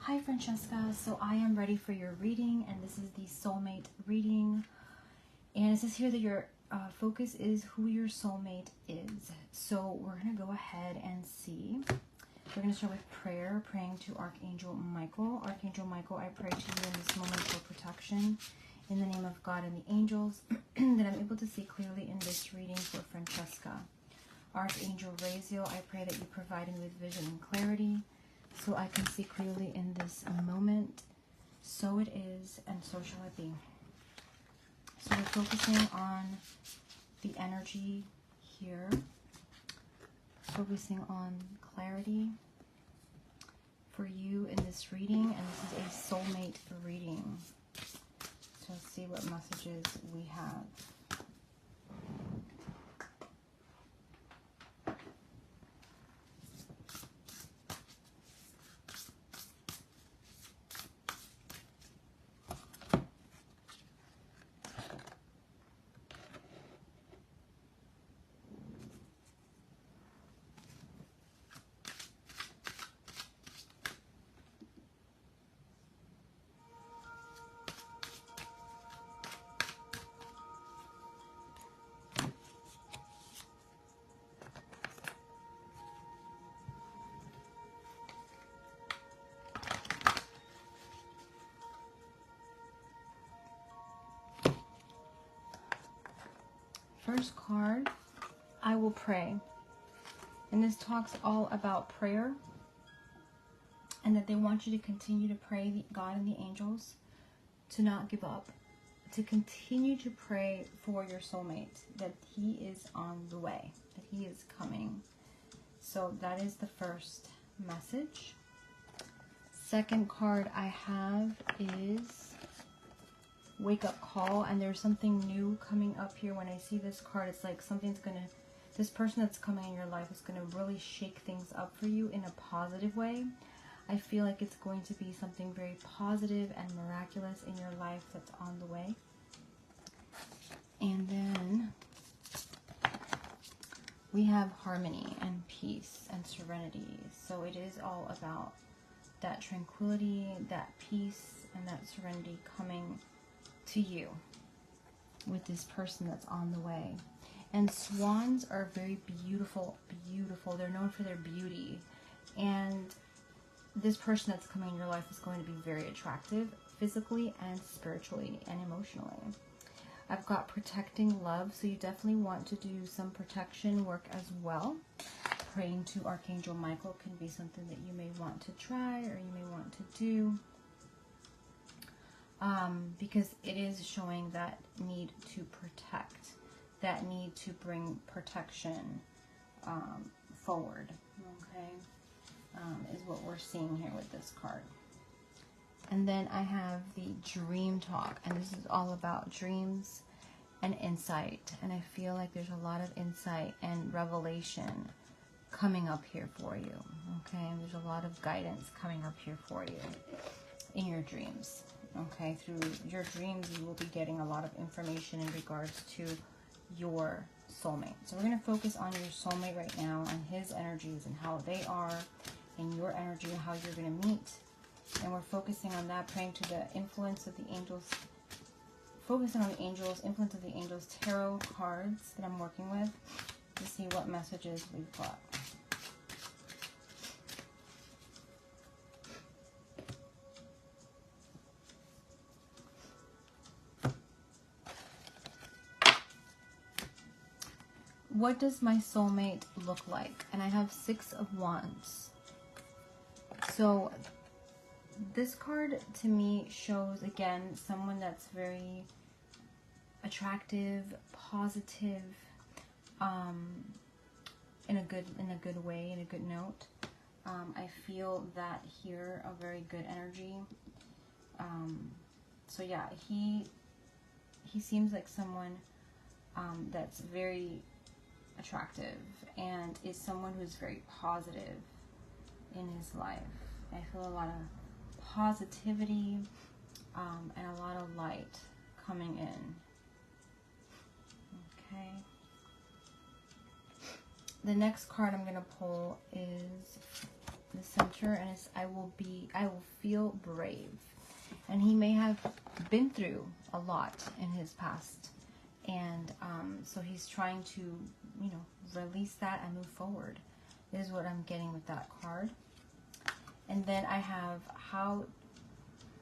Hi Francesca, so I am ready for your reading, and this is the soulmate reading. And it says here that your focus is who your soulmate is. So we're going to go ahead and see. We're going to start with prayer, praying to Archangel Michael. Archangel Michael, I pray to you in this moment for protection in the name of God and the angels, that I'm able to see clearly in this reading for Francesca. Archangel Raziel, I pray that you provide me with vision and clarity, so I can see clearly in this moment. So it is, and so shall it be. So we're focusing on the energy here. Focusing on clarity for you in this reading. And this is a soulmate reading. So let's see what messages we have. First card, I will pray. And this talks all about prayer, and that they want you to continue to pray God and the angels to not give up, to continue to pray for your soulmate, that he is on the way, that he is coming. So that is the first message. Second card I have is wake up call, and there's something new coming up here. When I see this card, it's like something's gonna, this person that's coming in your life is gonna really shake things up for you in a positive way. I feel like it's going to be something very positive and miraculous in your life that's on the way. And then we have harmony and peace and serenity. So it is all about that tranquility, that peace, and that serenity coming to you with this person that's on the way. And swans are very beautiful, beautiful. They're known for their beauty. And this person that's coming in your life is going to be very attractive physically and spiritually and emotionally. I've got protecting love, so you definitely want to do some protection work as well. Praying to Archangel Michael can be something that you may want to try or you may want to do. Because it is showing that need to protect, that need to bring protection forward, okay, is what we're seeing here with this card. And then I have the dream talk, and this is all about dreams and insight, and I feel like there's a lot of insight and revelation coming up here for you, okay, and there's a lot of guidance coming up here for you in your dreams. Okay, through your dreams, you will be getting a lot of information in regards to your soulmate. So we're going to focus on your soulmate right now, on his energies and how they are, and your energy, how you're going to meet. And we're focusing on that, praying to the influence of the angels, focusing on the angels, influence of the angels, tarot cards that I'm working with, to see what messages we've got. What does my soulmate look like? And I have 6 of Wands. So this card to me shows, again, someone that's very attractive, positive, in a good way, in a good note. I feel that here a very good energy. So yeah, he seems like someone that's very attractive and is someone who's very positive in his life. I feel a lot of positivity and a lot of light coming in. Okay. The next card I'm going to pull is the center, and it's I will feel so brave. And he may have been through a lot in his past. And so he's trying to, you know, release that and move forward. Is what I'm getting with that card. And then I have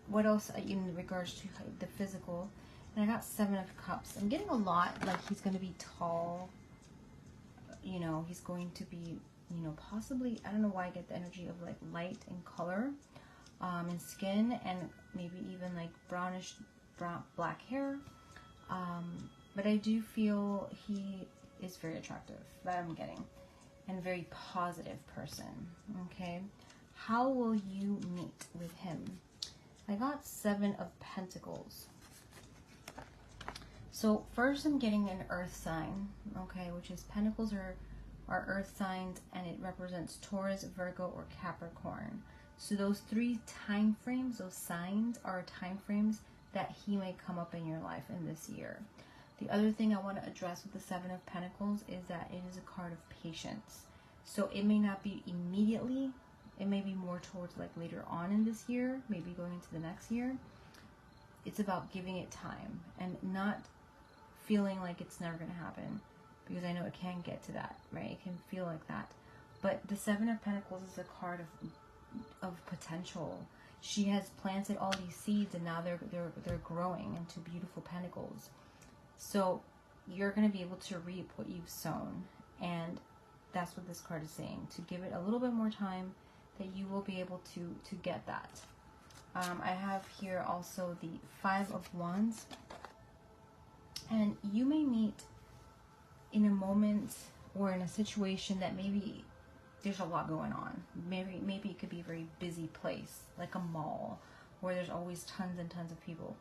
what else in regards to the physical. And I got 7 of Cups. I'm getting a lot, like he's going to be tall. You know, he's going to be, you know, possibly, I don't know why I get the energy of like light in color, in skin, and maybe even like brownish, black hair. But I do feel he is very attractive, that I'm getting, and a very positive person. Okay, how will you meet with him? I got 7 of Pentacles. So first I'm getting an earth sign, okay, which is Pentacles are earth signs, and it represents Taurus, Virgo, or Capricorn. So those 3 time frames, those signs, are time frames that he may come up in your life in this year. The other thing I want to address with the 7 of Pentacles is that it is a card of patience. So it may not be immediately, it may be more towards like later on in this year, maybe going into the next year. It's about giving it time and not feeling like it's never going to happen, because I know it can get to that, right? It can feel like that. But the 7 of Pentacles is a card of potential. She has planted all these seeds, and now they're growing into beautiful pentacles. So you're going to be able to reap what you've sown, and that's what this card is saying. To give it a little bit more time, that you will be able to get that. I have here also the 5 of Wands, and you may meet in a moment or in a situation that maybe there's a lot going on. Maybe it could be a very busy place, like a mall, where there's always tons and tons of people,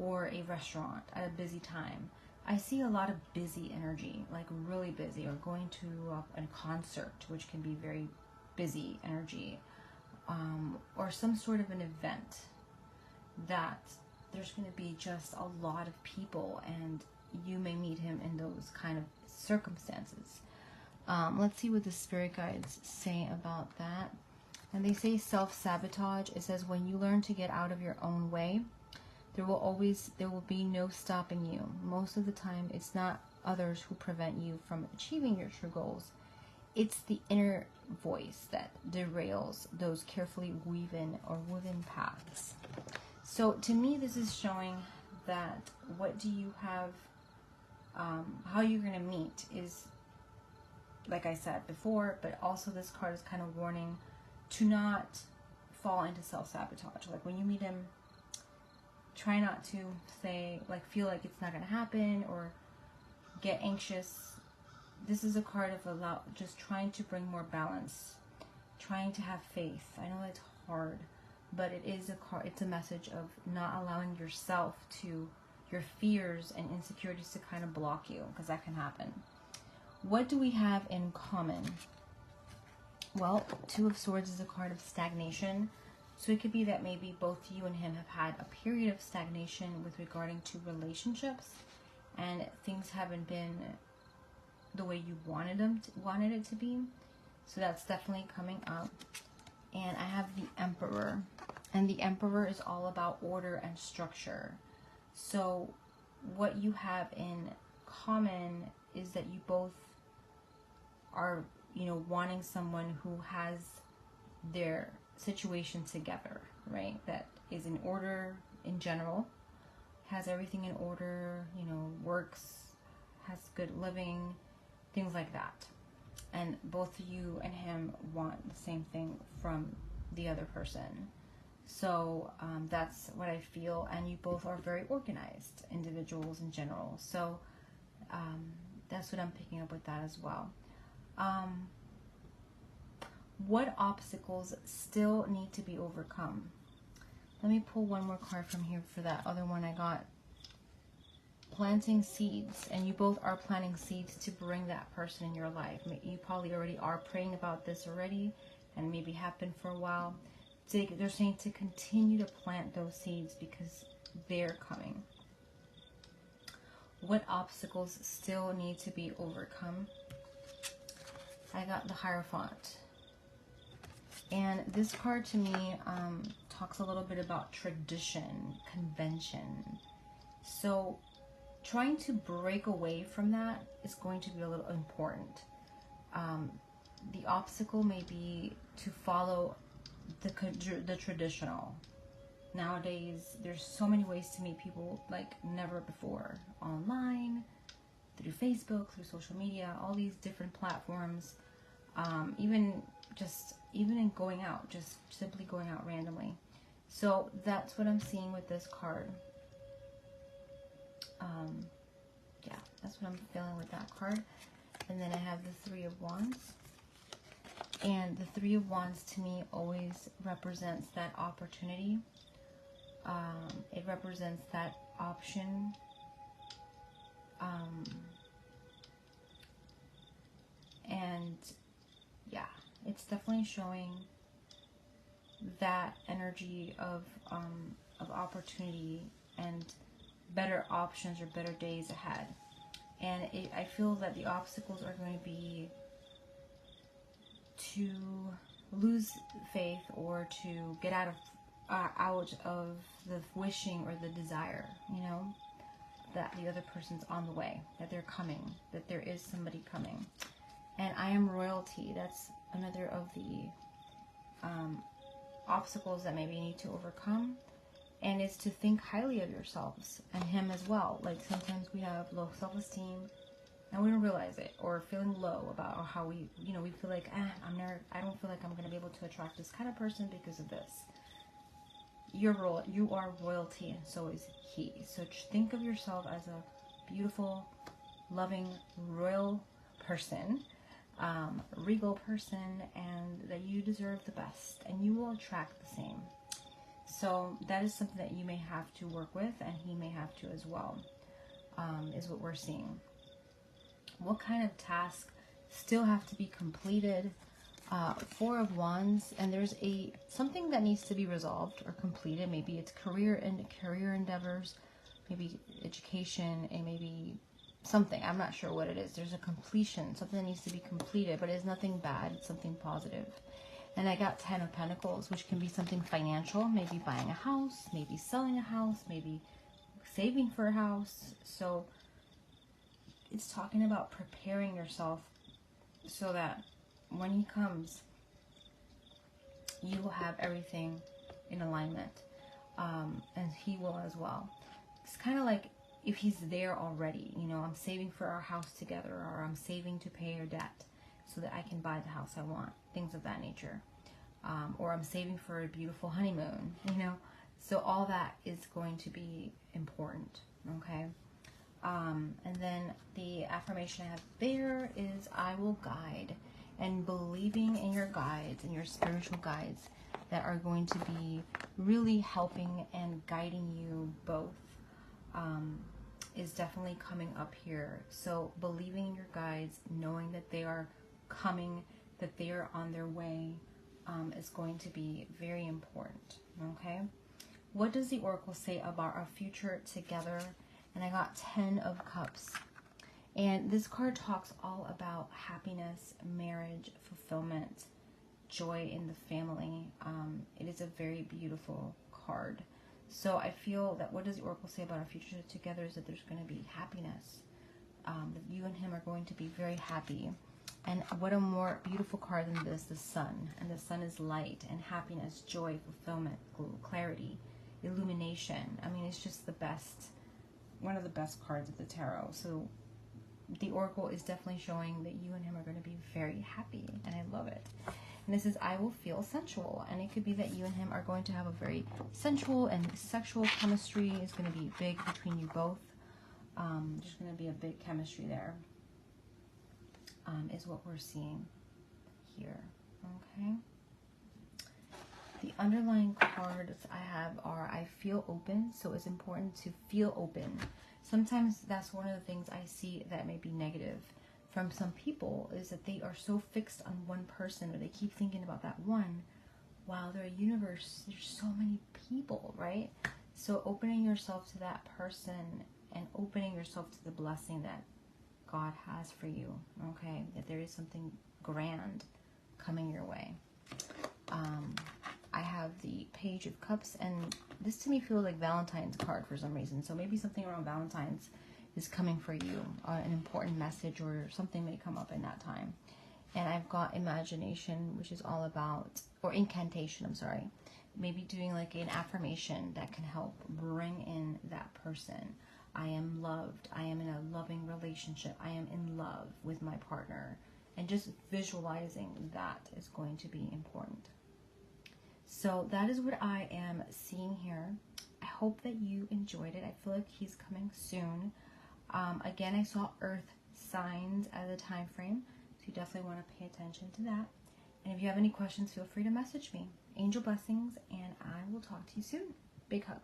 or a restaurant at a busy time. I see a lot of busy energy, like really busy, or going to a concert, which can be very busy energy, or some sort of an event that there's going to be just a lot of people, and you may meet him in those kind of circumstances. Let's see what the spirit guides say about that. And they say self-sabotage. It says when you learn to get out of your own way, there will be no stopping you. Most of the time, it's not others who prevent you from achieving your true goals. It's the inner voice that derails those carefully woven paths. So to me, this is showing that what do you have, how you're going to meet is, like I said before, but also this card is kind of warning to not fall into self-sabotage. Like when you meet him, try not to feel like it's not going to happen or get anxious. This is a card of just trying to bring more balance, trying to have faith. I know it's hard, but it is it's a message of not allowing yourself to, your fears and insecurities to kind of block you, because that can happen. What do we have in common? Well, 2 of Swords is a card of stagnation. So it could be that maybe both you and him have had a period of stagnation with regarding to relationships, and things haven't been the way you wanted it to be. So that's definitely coming up. And I have the Emperor, and the Emperor is all about order and structure. So what you have in common is that you both are, wanting someone who has their situation together, right? That is in order in general, has everything in order, works, has good living, things like that. And both you and him want the same thing from the other person. So that's what I feel. And you both are very organized individuals in general. So that's what I'm picking up with that as well. What obstacles still need to be overcome? Let me pull one more card from here for that other one I got. Planting seeds. And you both are planting seeds to bring that person in your life. You probably already are praying about this already, and maybe have been for a while. They're saying to continue to plant those seeds because they're coming. What obstacles still need to be overcome? I got the Hierophant. And this card to me talks a little bit about tradition, convention. So trying to break away from that is going to be a little important. The obstacle may be to follow the traditional. Nowadays, there's so many ways to meet people like never before. Online, through Facebook, through social media, all these different platforms. Even in going out, just simply going out randomly. So that's what I'm seeing with this card. Yeah, that's what I'm feeling with that card. And then I have the Three of Wands. And the Three of Wands to me always represents that opportunity. It represents that option. And yeah, it's definitely showing that energy of opportunity and better options or better days ahead. And I feel that the obstacles are going to be to lose faith or to get out of the wishing or the desire, you know, that the other person's on the way, that they're coming, that there is somebody coming. And I am royalty. That's another of the obstacles that maybe you need to overcome. And it's to think highly of yourselves and him as well. Like sometimes we have low self-esteem and we don't realize it, or feeling low about how we, you know, we feel like, I don't feel like I'm going to be able to attract this kind of person because of this. You are royalty, and so is he. So think of yourself as a beautiful, loving, royal person, regal person, and that you deserve the best, and you will attract the same. So that is something that you may have to work with, and he may have to as well, is what we're seeing. What kind of tasks still have to be completed? Four of Wands, and there's something that needs to be resolved or completed. Maybe it's career endeavors, maybe education, and maybe something. I'm not sure what it is. There's a completion, something that needs to be completed, but it's nothing bad. It's something positive. And I got 10 of Pentacles, which can be something financial, maybe buying a house, maybe selling a house, maybe saving for a house. So it's talking about preparing yourself so that when he comes, you will have everything in alignment, and he will as well. It's kind of like if he's there already, you know, I'm saving for our house together, or I'm saving to pay your debt so that I can buy the house I want, things of that nature, or I'm saving for a beautiful honeymoon, you know. So all that is going to be important, okay? And then the affirmation I have there is, I will guide. And believing in your guides and your spiritual guides that are going to be really helping and guiding you both is definitely coming up here. So believing in your guides, knowing that they are coming, that they are on their way, is going to be very important. Okay, what does the Oracle say about our future together? And I got 10 of Cups. And this card talks all about happiness, marriage, fulfillment, joy in the family. It is a very beautiful card. So I feel that what does the Oracle say about our future together is that there's going to be happiness. That you and him are going to be very happy. And what a more beautiful card than this, the sun. And the sun is light and happiness, joy, fulfillment, clarity, illumination. I mean, it's just the best, one of the best cards of the tarot. So the Oracle is definitely showing that you and him are going to be very happy, and I love it. And this is, I will feel sensual, and it could be that you and him are going to have a very sensual and sexual chemistry. Is going to be big between you both. There's going to be a big chemistry there, is what we're seeing here. Okay. The underlying cards I have are, I feel open, so it's important to feel open. Sometimes that's one of the things I see that may be negative from some people, is that they are so fixed on one person, or they keep thinking about that one, while their universe, there's so many people, right? So opening yourself to that person and opening yourself to the blessing that God has for you, okay? That there is something grand coming your way. I have the Page of Cups, and this to me feels like Valentine's card for some reason. So maybe something around Valentine's is coming for you, an important message or something may come up in that time. And I've got Imagination, which is all about, or Incantation, I'm sorry. Maybe doing like an affirmation that can help bring in that person. I am loved. I am in a loving relationship. I am in love with my partner. And just visualizing that is going to be important. So that is what I am seeing here. I hope that you enjoyed it. I feel like he's coming soon. Again, I saw Earth signs as a time frame, so you definitely want to pay attention to that. And if you have any questions, feel free to message me. Angel blessings, and I will talk to you soon. Big hugs.